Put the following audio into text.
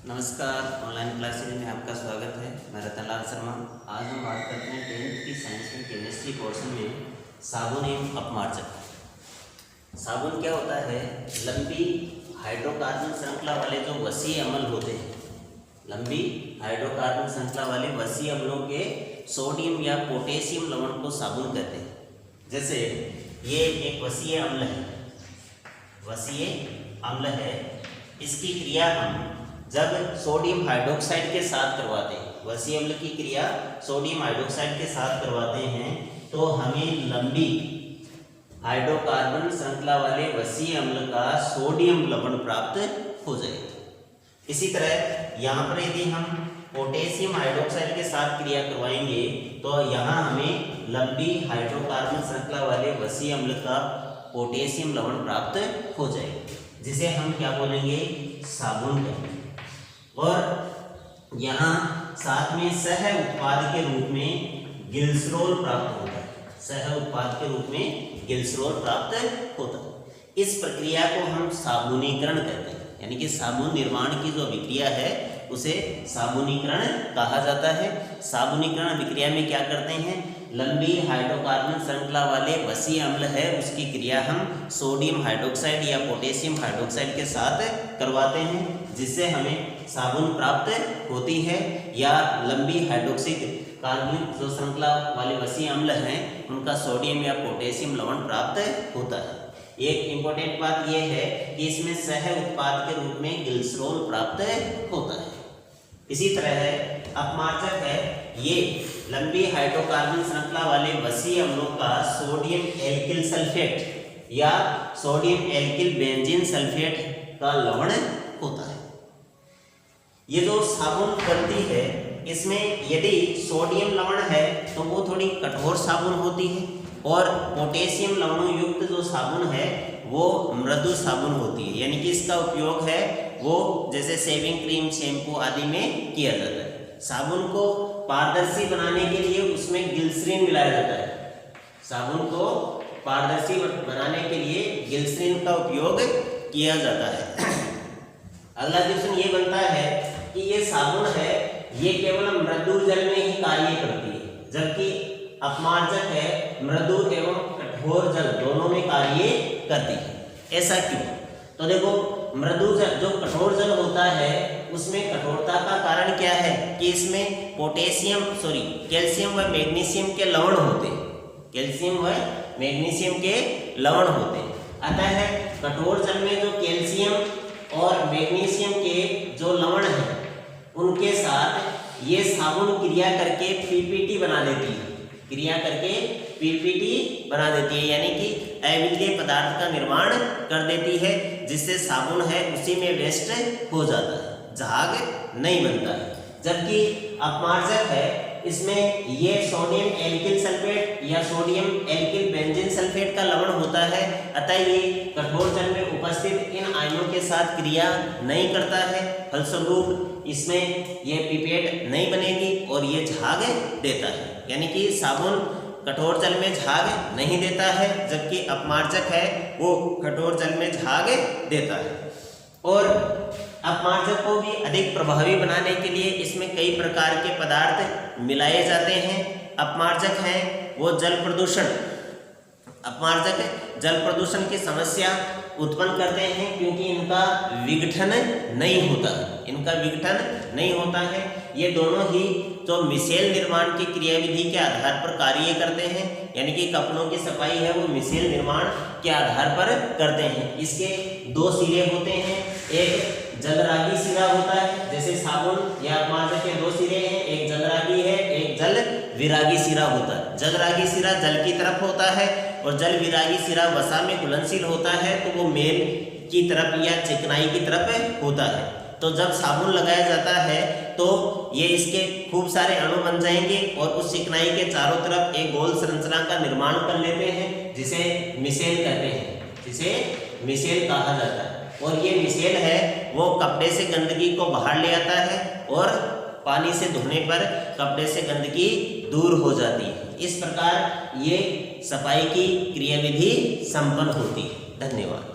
नमस्कार, online classes में आपका स्वागत है। मैं रतनलाल शर्मा। आज हम बात करते हैं 10th की साइंस एंड केमिस्ट्री पोर्शन में साबुन एवं अपमार्जक। साबुन क्या होता है? लंबी हाइड्रोकार्बन श्रृंखला वाले जो वसीय अम्ल होते हैं, लंबी हाइड्रोकार्बन श्रृंखला वाले वसीय अम्लों के सोडियम या पोटेशियम लवण को साबुन कहते हैं। जैसे ये एक वसीय अम्ल है, वसीय अम्ल है। इसकी क्रिया हम जब सोडियम हाइड्रोक्साइड के साथ करवाते हैं, वसीय अम्ल की क्रिया सोडियम हाइड्रोक्साइड के साथ करवाते हैं, तो हमें लंबी हाइड्रोकार्बन श्रृंखला वाले वसीय अम्ल का सोडियम लवण प्राप्त हो जाएगा। इसी तरह यहाँ पर यदि हम पोटेशियम हाइड्रोक्साइड के साथ क्रिया करवाएंगे तो यहाँ हमें लंबी हाइड्रोकार्बन श्रृंखला वाले वसीय अम्ल का पोटेशियम लवण प्राप्त हो जाएगा, जिसे हम क्या बोलेंगे? साबुन कहेंगे। और यहाँ साथ में सह उत्पाद के रूप में ग्लिसरॉल प्राप्त होता है। सह उत्पाद के रूप में ग्लिसरॉल प्राप्त होता है। इस प्रक्रिया को हम साबुनीकरण कहते हैं, यानी कि साबुन निर्माण की जो अभिक्रिया है उसे साबुनीकरण कहा जाता है। साबुनीकरण अभिक्रिया में क्या करते हैं? लंबी हाइड्रोकार्बन श्रृंखला वाले वसीय अम्ल है, उसकी क्रिया हम सोडियम हाइड्रोक्साइड या पोटेशियम हाइड्रोक्साइड के साथ करवाते हैं, जिससे हमें साबुन प्राप्त होती है। या लंबी हाइड्रोक्सिक कार्बनिक जो श्रृंखला वाले वसीय अम्ल हैं उनका सोडियम या पोटेशियम लवण प्राप्त होता है। एक इम्पोर्टेंट बात यह है कि इसमें सह उत्पाद के रूप में ग्लिसरॉल प्राप्त होता है। इसी तरह अपमार्जक है, ये लंबी हाइड्रोकार्बन श्रृंखला वाले वसीय अम्लों का सोडियम एल्किल सल्फेट या सोडियम एल्किल बेंजीन सल्फेट का लवण होता है। ये जो साबुन बनती है इसमें यदि सोडियम लवण है तो वो थोड़ी कठोर साबुन होती है, और पोटेशियम लवणों युक्त जो साबुन है वो मृदु साबुन होती है। यानी कि इसका उपयोग है वो जैसे शेविंग क्रीम, शैम्पू आदि में किया जाता है। साबुन को पारदर्शी बनाने के लिए उसमें ग्लिसरीन मिलाया जाता है। साबुन को पारदर्शी बनाने के लिए ग्लिसरीन का उपयोग किया जाता है। अगला क्वेश्चन ये बनता है कि ये साबुन है, ये केवल मृदु जल में ही कार्य करती है, जबकि अपमार्जक है मृदु एवं कठोर जल दोनों में कार्य करती है। ऐसा क्यों? तो देखो, मृदु जल जो कठोर जल होता है उसमें कठोरता का कारण क्या है कि इसमें कैल्शियम व मैग्नीशियम के लवण होते हैं। कैल्शियम व मैग्नीशियम के लवण होते हैं। अतः कठोर जल में जो कैल्शियम और मैग्नीशियम के जो लवण हैं उनके साथ ये साबुन क्रिया करके पीपीटी बना देती है। क्रिया करके पीपीटी बना देती है, यानी कि अविलेय पदार्थ का निर्माण कर देती है, जिससे साबुन है उसी में वेस्ट हो जाता है, झाग नहीं बनता है। जबकि अपमार्जक है, इसमें ये सोडियम एल्किल सल्फेट या सोडियम एल्किल बेंजीन सल्फेट का लवण होता है। अतः ये कठोर जल में उपस्थित इन आयनों के साथ क्रिया नहीं करता है, फलस्वरूप इसमें ये पिपेट नहीं बनेगी और ये झाग देता है। यानी कि साबुन कठोर जल में झाग नहीं देता है, जबकि अपमार्जक है वो कठोर जल में झाग देता है। और अपमार्जक को भी अधिक प्रभावी बनाने के लिए इसमें कई प्रकार के पदार्थ मिलाए जाते हैं। अपमार्जक है वो अपमार्जक जल प्रदूषण की समस्या उत्पन्न करते हैं, क्योंकि इनका विघटन नहीं होता है। ये दोनों ही जो मिसेल निर्माण की क्रियाविधि के आधार पर कार्य करते हैं, यानी कि कपड़ों की सफाई है वो मिसेल निर्माण के आधार पर करते हैं। इसके दो सिरे होते हैं, एक जलरागी सिरा होता है, जैसे साबुन या अपमार्जक के दो सिरे हैं, एक जलरागी है, एक जल विरागी सिरा होता है। जलरागी सिरा जल की तरफ होता है और जल विरागी सिरा वसा में घुलनशील होता है, तो वो मेल की तरफ या चिकनाई की तरफ होता है। तो जब साबुन लगाया जाता है तो ये इसके खूब सारे अणु बन जाएंगे और उस चिकनाई के चारों तरफ एक गोल संरचना का निर्माण कर लेते हैं, जिसे मिसेल कहते हैं, जिसे मिसेल कहा जाता है। और ये मिसेल है वो कपड़े से गंदगी को बाहर ले आता है और पानी से धोने पर कपड़े से गंदगी दूर हो जाती है। इस प्रकार ये सफाई की क्रियाविधि संपन्न होती है। धन्यवाद।